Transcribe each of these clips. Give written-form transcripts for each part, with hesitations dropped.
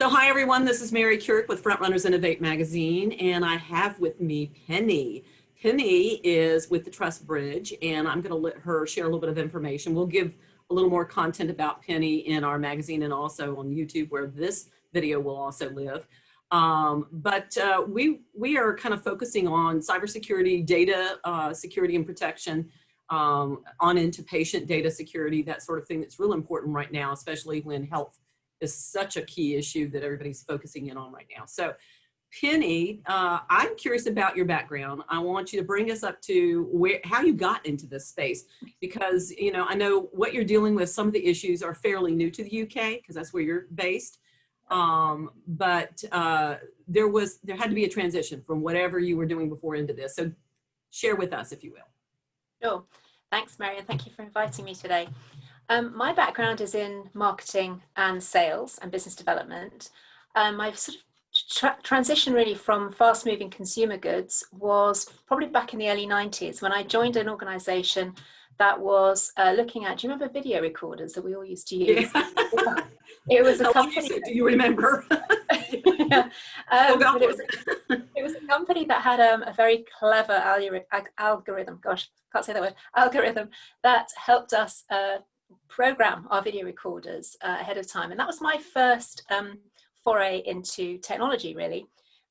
So hi everyone, this is Mary Kurek with Frontrunners Innovate magazine, and I have with me Penny. Penny is with the Trust Bridge, and I'm going to let her share a little bit of information. We'll give a little more content about Penny in our magazine and also on YouTube, where this video will also live. We are kind of focusing on cybersecurity, data security and protection, on into patient data security, that sort of thing that's real important right now, especially when health is such a key issue that everybody's focusing in on right now. So Penny, I'm curious about your background. I want you to bring us up to how you got into this space, because I know what you're dealing with. Some of the issues are fairly new to the UK because that's where you're based. There had to be a transition from whatever you were doing before into this. So share with us, if you will. Sure. Thanks, Mary, and thank you for inviting me today. My background is in marketing and sales and business development. My sort of transition really from fast-moving consumer goods was probably back in the early 90s when I joined an organization that was looking at, do you remember video recorders that we all used to use? Yeah. It was a company. Do you remember? Yeah. It was a company that had a very clever algorithm. Gosh, can't say that word. Algorithm that helped us program our video recorders ahead of time, and that was my first foray into technology, really.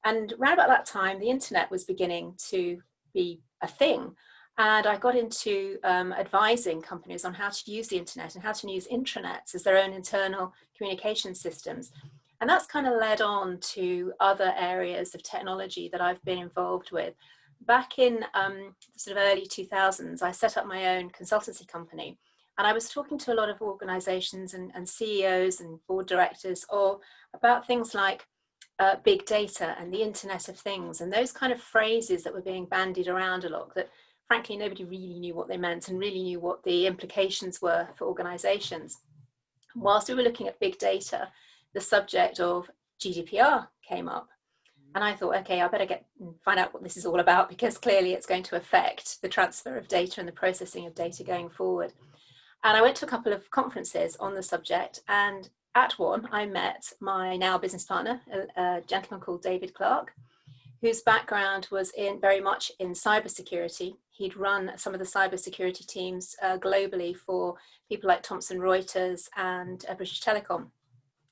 And around about that time, the internet was beginning to be a thing, and I got into advising companies on how to use the internet and how to use intranets as their own internal communication systems. And that's kind of led on to other areas of technology that I've been involved with. Back in the sort of early 2000s, I set up my own consultancy company. And I was talking to a lot of organizations and CEOs and board directors about things like big data and the Internet of Things, and those kind of phrases that were being bandied around a lot that frankly nobody really knew what they meant and really knew what the implications were for organizations. Whilst we were looking at big data, the subject of GDPR came up. And I thought, okay, I better find out what this is all about, because clearly it's going to affect the transfer of data and the processing of data going forward. And I went to a couple of conferences on the subject, and at one I met my now business partner, a gentleman called David Clark, whose background was very much in cybersecurity. He'd run some of the cybersecurity teams globally for people like Thomson Reuters and British Telecom.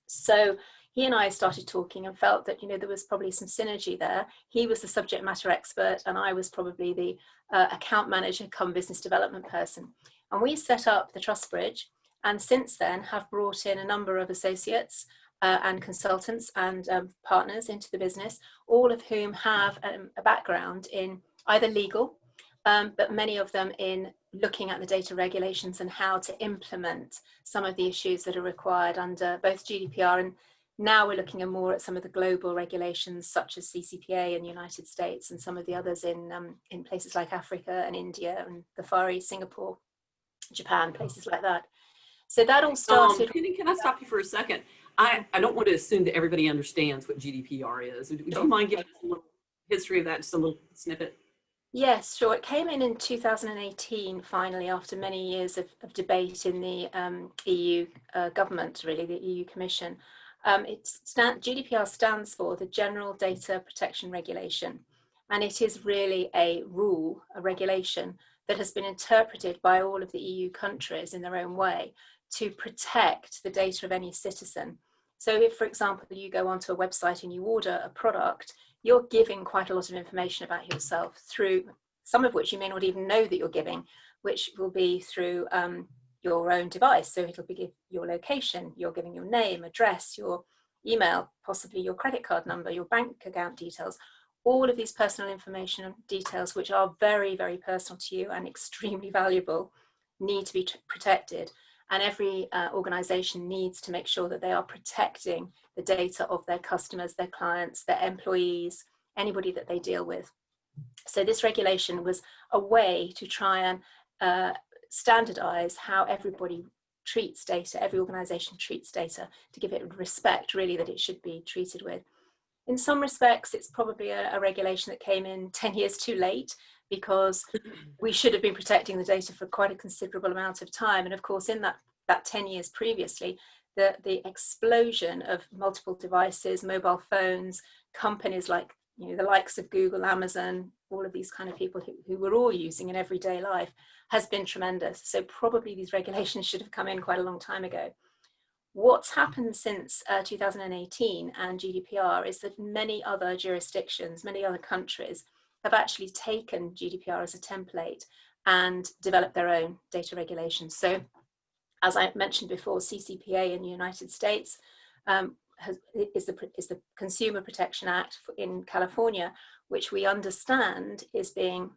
So he and I started talking and felt that, there was probably some synergy there. He was the subject matter expert, and I was probably the account manager come business development person. And we set up the Trust Bridge, and since then have brought in a number of associates and consultants and partners into the business, all of whom have a background in either legal, but many of them in looking at the data regulations and how to implement some of the issues that are required under both GDPR, and now we're looking more at some of the global regulations such as CCPA in the United States and some of the others in places like Africa and India and the Far East, Singapore, Japan, places like that. So that all started. Penny, can I stop you for a second? I don't want to assume that everybody understands what GDPR is. Would you mind giving us a little history of that, just a little snippet? Yes, sure. It came in 2018, finally, after many years of debate in the EU government, really, the EU Commission. GDPR stands for the General Data Protection Regulation, and it is really a rule, a regulation that has been interpreted by all of the EU countries in their own way to protect the data of any citizen. So if, for example, you go onto a website and you order a product, you're giving quite a lot of information about yourself, through some of which you may not even know that you're giving, which will be through your own device. So it'll be your location, you're giving your name, address, your email, possibly your credit card number, your bank account details, all of these personal information and details, which are very, very personal to you and extremely valuable, need to be protected. And every organization needs to make sure that they are protecting the data of their customers, their clients, their employees, anybody that they deal with. So this regulation was a way to try and standardize how everybody treats data, every organization treats data, to give it respect, really, that it should be treated with. In some respects, it's probably a regulation that came in 10 years too late, because we should have been protecting the data for quite a considerable amount of time. And of course, in that 10 years previously, the explosion of multiple devices, mobile phones, companies like, you know, the likes of Google, Amazon, all of these kind of people who we're all using in everyday life has been tremendous. So probably these regulations should have come in quite a long time ago. What's happened since 2018 and GDPR is that many other jurisdictions, many other countries have actually taken GDPR as a template and developed their own data regulations. So as I mentioned before, CCPA in the United States is the Consumer Protection Act in California, which we understand is being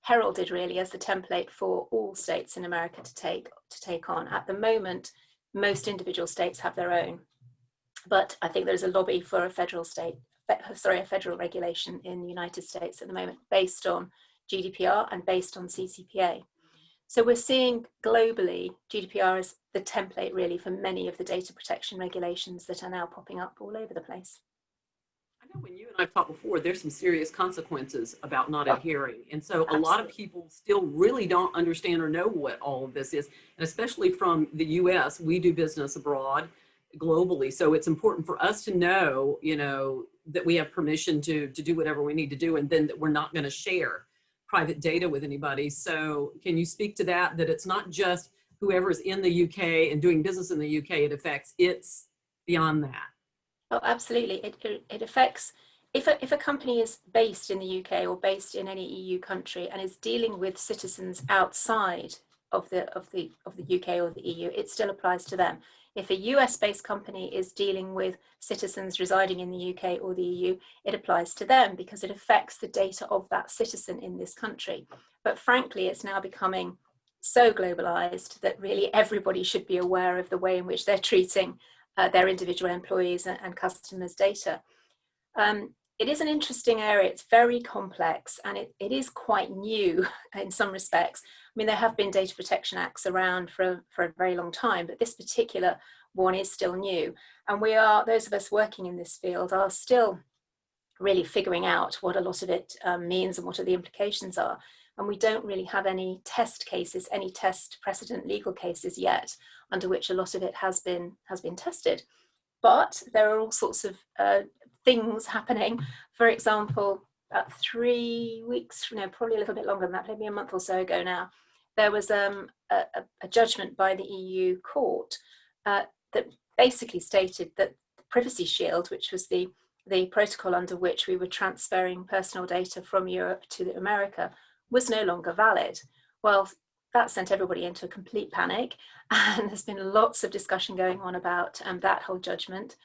heralded really as the template for all states in America to take on. At the moment, most individual states have their own, but I think there's a lobby for a federal regulation in the United States at the moment based on GDPR and based on CCPA. So we're seeing globally, GDPR is the template really for many of the data protection regulations that are now popping up all over the place. I know when you and I've talked before, there's some serious consequences about not adhering. And so a lot of people still really don't understand or know what all of this is. And especially from the US, we do business abroad globally. So it's important for us to know, you know, that we have permission to do whatever we need to do, and then that we're not going to share private data with anybody. So can you speak to that, that it's not just whoever's in the UK and doing business in the UK it affects, it's beyond that? Oh, absolutely. It affects, if a company is based in the UK or based in any EU country and is dealing with citizens outside of the UK or the EU, it still applies to them. If a US-based company is dealing with citizens residing in the UK or the EU, it applies to them because it affects the data of that citizen in this country. But frankly, it's now becoming so globalized that really everybody should be aware of the way in which they're treating their individual employees and customers' data. It is an interesting area. It's very complex, and it is quite new in some respects. I mean, there have been data protection acts around for a very long time, but this particular one is still new. And those of us working in this field are still really figuring out what a lot of it means and what are the implications are. And we don't really have any test cases, any test precedent legal cases yet, under which a lot of it has been tested. But there are all sorts of things happening. For example, about 3 weeks, probably a little bit longer than that, maybe a month or so ago now, there was a judgment by the EU court that basically stated that the Privacy Shield, which was the protocol under which we were transferring personal data from Europe to America, was no longer valid. Well, that sent everybody into a complete panic, and there's been lots of discussion going on about that whole judgment.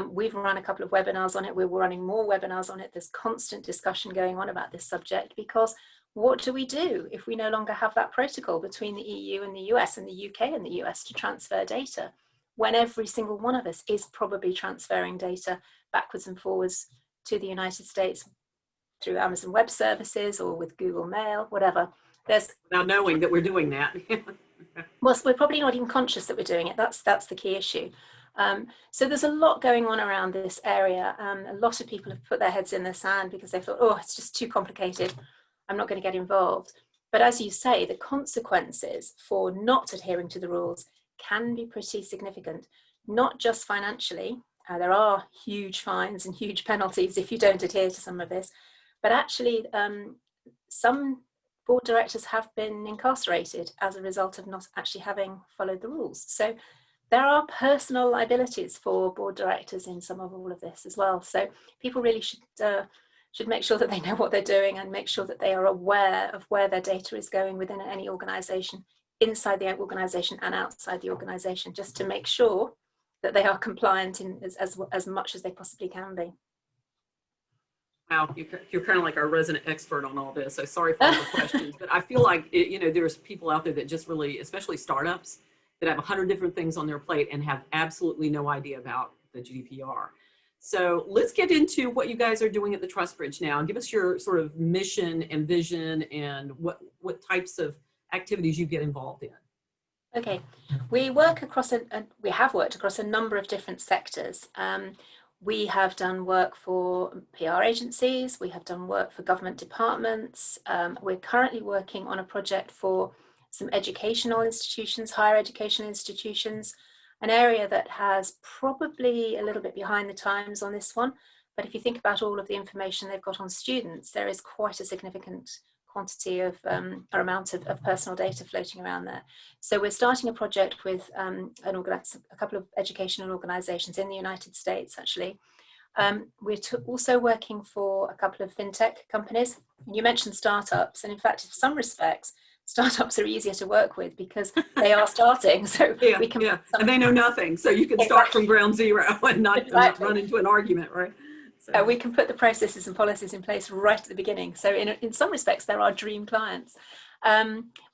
We've run a couple of webinars on it. We're running more webinars on it. There's constant discussion going on about this subject, because what do we do if we no longer have that protocol between the EU and the US and the UK and the US to transfer data, when every single one of us is probably transferring data backwards and forwards to the United States through Amazon Web Services or with Google Mail, whatever. Now knowing that we're doing that. Well, we're probably not even conscious that we're doing it. That's the key issue. So there's a lot going on around this area. A lot of people have put their heads in the sand because they thought, oh, it's just too complicated. I'm not going to get involved. But as you say, the consequences for not adhering to the rules can be pretty significant, not just financially. There are huge fines and huge penalties if you don't adhere to some of this, but actually some board directors have been incarcerated as a result of not actually having followed the rules. So there are personal liabilities for board directors in some of all of this as well. So people really should make sure that they know what they're doing and make sure that they are aware of where their data is going within any organization, inside the organization and outside the organization, just to make sure that they are compliant in as much as they possibly can be. Wow, you're kind of like our resident expert on all this. So sorry for all the questions, but I feel like, there's people out there that just really, especially startups, that have 100 different things on their plate and have absolutely no idea about the GDPR. So let's get into what you guys are doing at the Trust Bridge now. Give us your sort of mission and vision and what types of activities you get involved in. Okay, we have worked across a number of different sectors. We have done work for PR agencies, we have done work for government departments. We're currently working on a project for some educational institutions, higher education institutions. an area that has probably a little bit behind the times on this one. But if you think about all of the information they've got on students, there is quite a significant quantity of or amount of personal data floating around there. So we're starting a project with a couple of educational organisations in the United States, actually. We're also working for a couple of fintech companies. You mentioned startups, and in fact, in some respects, startups are easier to work with because they are starting. So yeah, we can, yeah. And they know nothing, so you can start from ground zero and not run into an argument, right? So. We can put the processes and policies in place right at the beginning. So in some respects, they're our dream clients.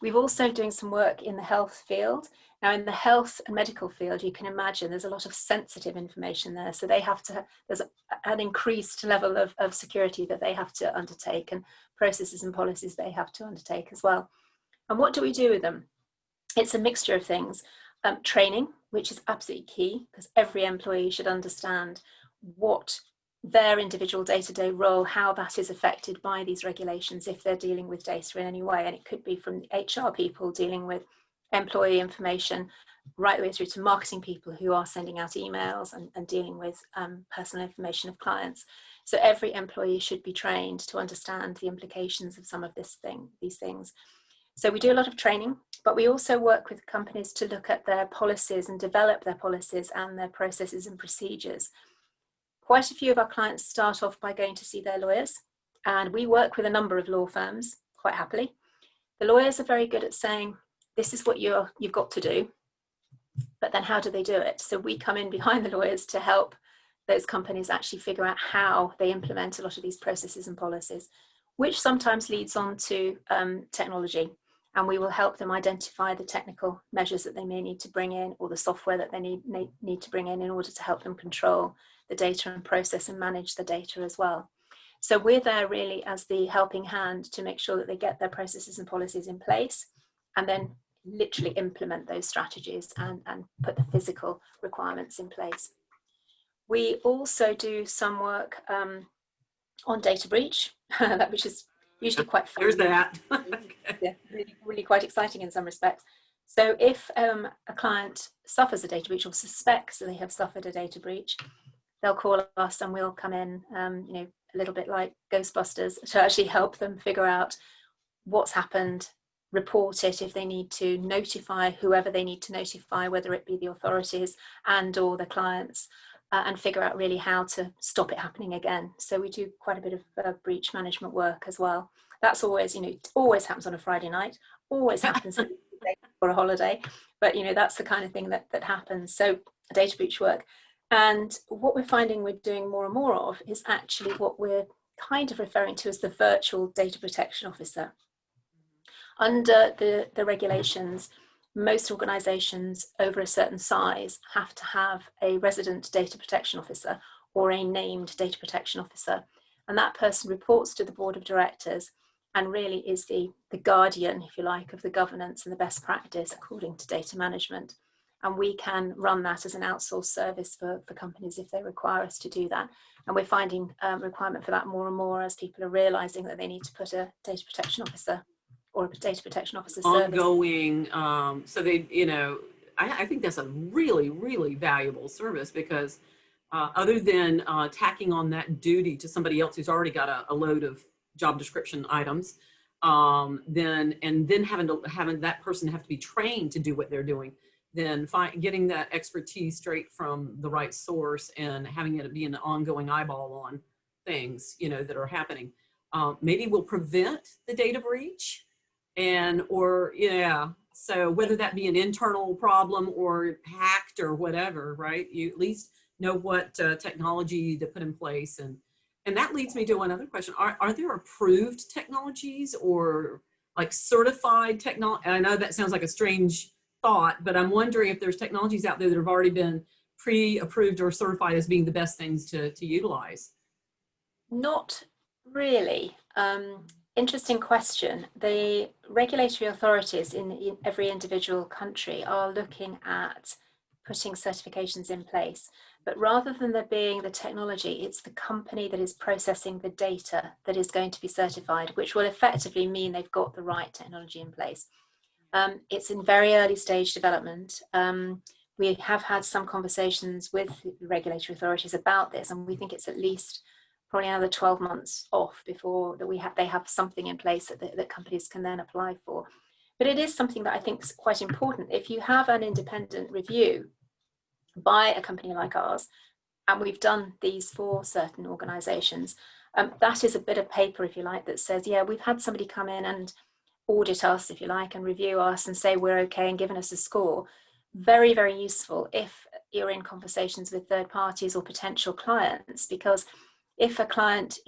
We've also doing some work in the health field. Now, in the health and medical field, you can imagine there's a lot of sensitive information there. So they have to, there's an increased level of security that they have to undertake, and processes and policies they have to undertake as well. And what do we do with them? It's a mixture of things. Training, which is absolutely key, because every employee should understand what their individual day-to-day role, how that is affected by these regulations if they're dealing with data in any way. And it could be from HR people dealing with employee information, right the way through to marketing people who are sending out emails and dealing with personal information of clients. So every employee should be trained to understand the implications of some of these things. So we do a lot of training, but we also work with companies to look at their policies and develop their policies and their processes and procedures. Quite a few of our clients start off by going to see their lawyers, and we work with a number of law firms quite happily. The lawyers are very good at saying, this is what you've got to do, but then how do they do it? So we come in behind the lawyers to help those companies actually figure out how they implement a lot of these processes and policies, which sometimes leads on to technology. And we will help them identify the technical measures that they may need to bring in, or the software that they need to bring in order to help them control the data and process and manage the data as well. So we're there really as the helping hand to make sure that they get their processes and policies in place, and then literally implement those strategies and put the physical requirements in place. We also do some work on data breach, which is usually quite fun. There's that. Yeah, really quite exciting in some respects. So if a client suffers a data breach or suspects that they have suffered a data breach, they'll call us and we'll come in, a little bit like Ghostbusters, to actually help them figure out what's happened, report it if they need to, notify whoever they need to notify, whether it be the authorities and or the clients, and figure out really how to stop it happening again. So we do quite a bit of breach management work as well. That's always, it always happens on a Friday night, always happens for a holiday, but that's the kind of thing that happens. So data breach work. And what we're finding we're doing more and more of is actually what we're kind of referring to as the virtual data protection officer. Under the regulations, most organisations over a certain size have to have a resident data protection officer or a named data protection officer. And that person reports to the board of directors and really is the guardian, if you like, of the governance and the best practice according to data management. And we can run that as an outsourced service for companies if they require us to do that. And we're finding requirement for that more and more as people are realising that they need to put a data protection officer or a data protection officer service. Ongoing, so they, I think that's a really, really valuable service, because other than tacking on that duty to somebody else who's already got a load of job description items, then having that person have to be trained to do what they're doing, then getting that expertise straight from the right source and having it be an ongoing eyeball on things, that are happening, maybe will prevent the data breach. So whether that be an internal problem or hacked or whatever, right? You at least know what technology to put in place. And that leads me to another question. Are there approved technologies or like certified technology? I know that sounds like a strange thought, but I'm wondering if there's technologies out there that have already been pre-approved or certified as being the best things to utilize. Not really. Interesting question. The regulatory authorities in every individual country are looking at putting certifications in place, but rather than there being the technology, it's the company that is processing the data that is going to be certified, which will effectively mean they've got the right technology in place. It's in very early stage development. we have had some conversations with regulatory authorities about this, and we think it's at least probably another 12 months off before that they have something in place that companies can then apply for. But it is something that I think is quite important. If you have an independent review by a company like ours, and we've done these for certain organisations, that is a bit of paper, if you like, that says, yeah, we've had somebody come in and audit us, if you like, and review us and say we're okay and given us a score. Very, very useful if you're in conversations with third parties or potential clients, because if a client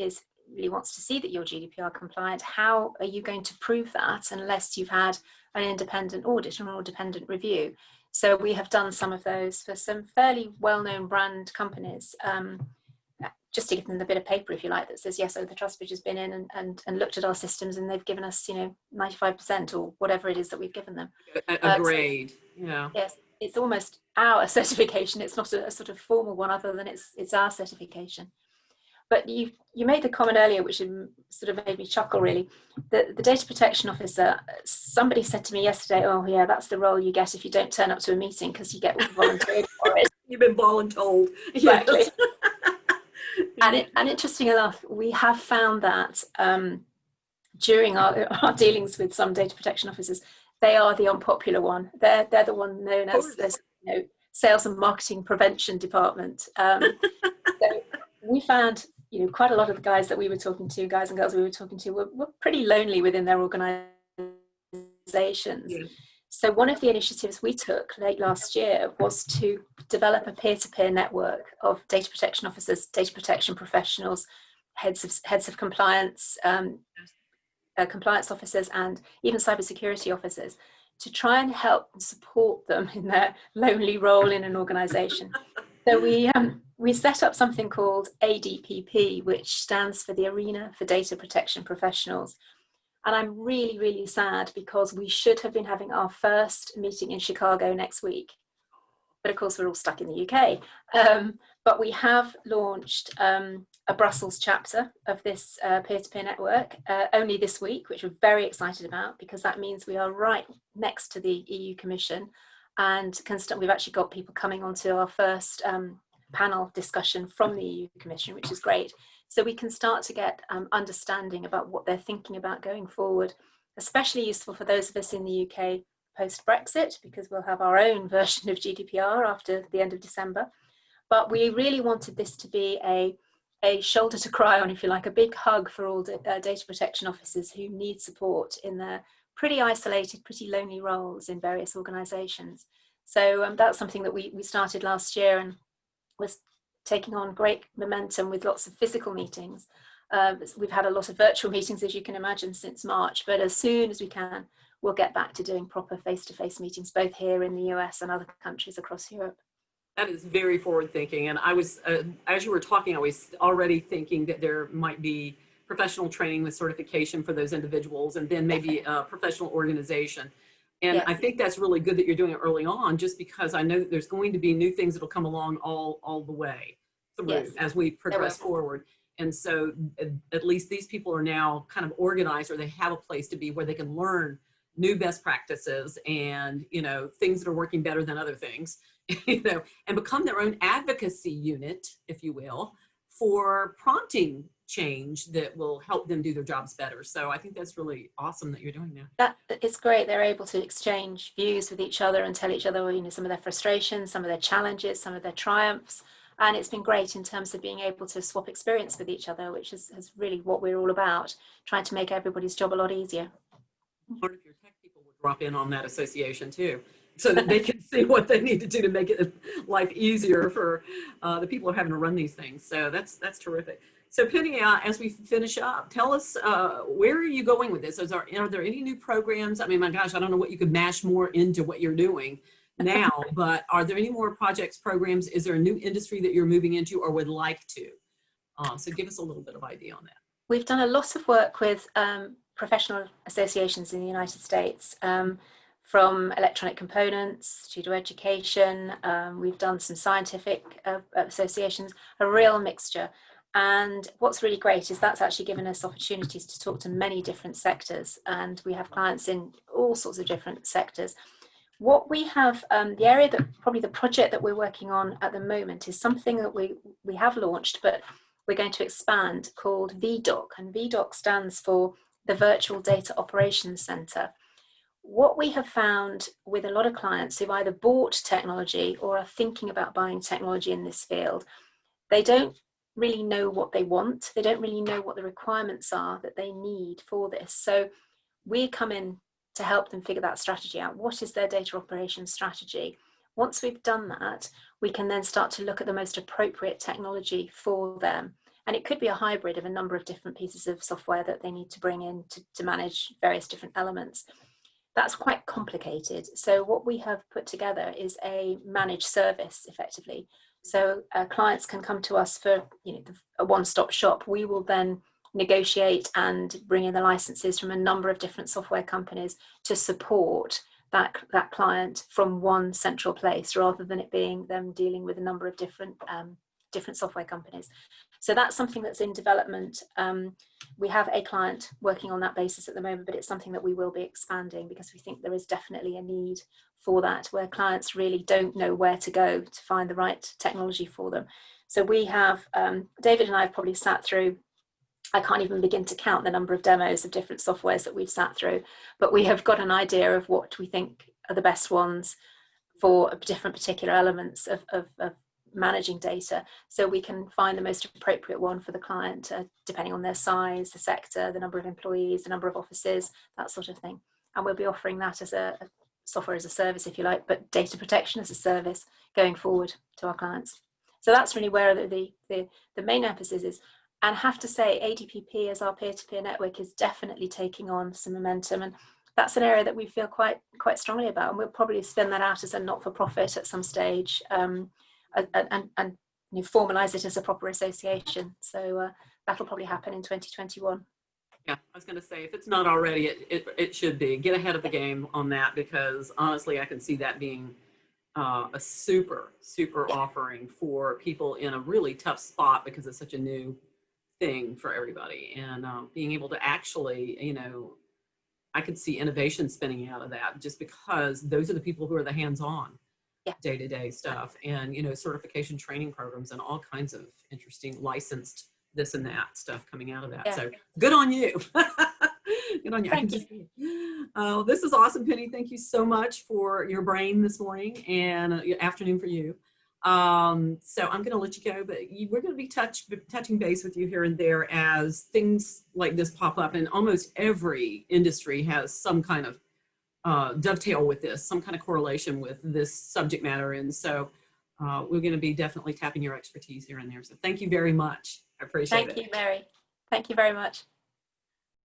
really wants to see that you're GDPR compliant, how are you going to prove that unless you've had an independent audit or an independent review? So we have done some of those for some fairly well-known brand companies, just to give them the bit of paper, if you like, that says, yes, the trust bridge has been in and looked at our systems, and they've given us, 95% or whatever it is that we've given them. A grade, yeah. Yes, it's almost our certification. It's not a sort of formal one, other than it's our certification. But you made the comment earlier, which sort of made me chuckle, really. The data protection officer, somebody said to me yesterday, oh yeah, that's the role you get if you don't turn up to a meeting because you get volunteered for it. You've been voluntold. Exactly. Yes. And interesting enough, we have found that during our dealings with some data protection officers, they are the unpopular one. They're the one known as the sales and marketing prevention department. So we found quite a lot of the guys that we were talking to, guys and girls we were talking to, were pretty lonely within their organizations. Yeah. So one of the initiatives we took late last year was to develop a peer-to-peer network of data protection officers, data protection professionals, heads of compliance, compliance officers, and even cybersecurity officers, to try and help and support them in their lonely role in an organization. So we set up something called ADPP, which stands for the Arena for Data Protection Professionals. And I'm really, really sad, because we should have been having our first meeting in Chicago next week. But of course, we're all stuck in the UK. But we have launched a Brussels chapter of this peer-to-peer network only this week, which we're very excited about, because that means we are right next to the EU Commission, and we've actually got people coming onto our first panel discussion from the EU Commission, which is great. So we can start to get understanding about what they're thinking about going forward, especially useful for those of us in the UK post-Brexit, because we'll have our own version of GDPR after the end of December. But we really wanted this to be a shoulder to cry on, if you like, a big hug for all data protection officers who need support in their pretty isolated, pretty lonely roles in various organisations. So that's something that we started last year, and was taking on great momentum with lots of physical meetings. We've had a lot of virtual meetings, as you can imagine, since March, but as soon as we can, we'll get back to doing proper face-to-face meetings, both here in the US and other countries across Europe. That is very forward thinking. And I was, as you were talking, I was already thinking that there might be professional training with certification for those individuals, and then maybe a professional organization. And yes. I think that's really good that you're doing it early on, just because I know that there's going to be new things that'll come along all the way through, yes, as we progress forward. And so at least these people are now kind of organized, or they have a place to be where they can learn new best practices and, things that are working better than other things, and become their own advocacy unit, if you will, for prompting change that will help them do their jobs better. So I think that's really awesome that you're doing that. It's great. They're able to exchange views with each other and tell each other, some of their frustrations, some of their challenges, some of their triumphs. And it's been great in terms of being able to swap experience with each other, which is really what we're all about, trying to make everybody's job a lot easier. Part of your tech people will drop in on that association too, so that they can see what they need to do to make it life easier for the people who are having to run these things. So that's terrific. So Penny, as we finish up, tell us, where are you going with this? Are there any new programs? I mean, my gosh, I don't know what you could mash more into what you're doing now, but are there any more projects, programs? Is there a new industry that you're moving into or would like to? So give us a little bit of idea on that. We've done a lot of work with professional associations in the United States, from electronic components to education. We've done some scientific associations, a real mixture. And what's really great is that's actually given us opportunities to talk to many different sectors. And we have clients in all sorts of different sectors. What we have, the area that probably the project that we're working on at the moment is something that we have launched, but we're going to expand, called VDOC, and VDOC stands for the Virtual Data Operations Center. What we have found with a lot of clients who've either bought technology or are thinking about buying technology in this field, they don't really know what they want. They don't really know what the requirements are that they need for this. So we come in to help them figure that strategy out. What is their data operations strategy? Once we've done that, we can then start to look at the most appropriate technology for them. And it could be a hybrid of a number of different pieces of software that they need to bring in to manage various different elements. That's quite complicated. So what we have put together is a managed service, effectively. So clients can come to us for a one-stop shop. We will then negotiate and bring in the licenses from a number of different software companies to support that client from one central place, rather than it being them dealing with a number of different software companies. So that's something that's in development. We have a client working on that basis at the moment, but it's something that we will be expanding, because we think there is definitely a need for that, where clients really don't know where to go to find the right technology for them. So we have, David and I have probably sat through, I can't even begin to count the number of demos of different softwares that we've sat through, but we have got an idea of what we think are the best ones for different particular elements of managing data, so we can find the most appropriate one for the client, depending on their size, the sector, the number of employees, the number of offices, that sort of thing. And we'll be offering that as a software as a service, if you like, but data protection as a service going forward to our clients. So that's really where the main emphasis is. And I have to say, ADPP as our peer-to-peer network is definitely taking on some momentum, and that's an area that we feel quite strongly about, and we'll probably spin that out as a not-for-profit at some stage, and formalize it as a proper association. So that'll probably happen in 2021. Yeah, I was going to say, if it's not already, it should be. Get ahead of the game on that, because honestly, I can see that being a super offering for people in a really tough spot, because it's such a new thing for everybody. And being able to actually, I could see innovation spinning out of that, just because those are the people who are the hands-on day-to-day stuff, and certification training programs and all kinds of interesting licensed this and that stuff coming out of that. So good on you. Good on you. Thank you. This is awesome, Penny. Thank you so much for your brain this morning, and afternoon for you. So I'm going to let you go, but we're going to be touching base with you here and there as things like this pop up, and almost every industry has some kind of dovetail with this, some kind of correlation with this subject matter. And so we're going to be definitely tapping your expertise here and there. So thank you very much. I appreciate it. Thank you, Mary. Thank you very much.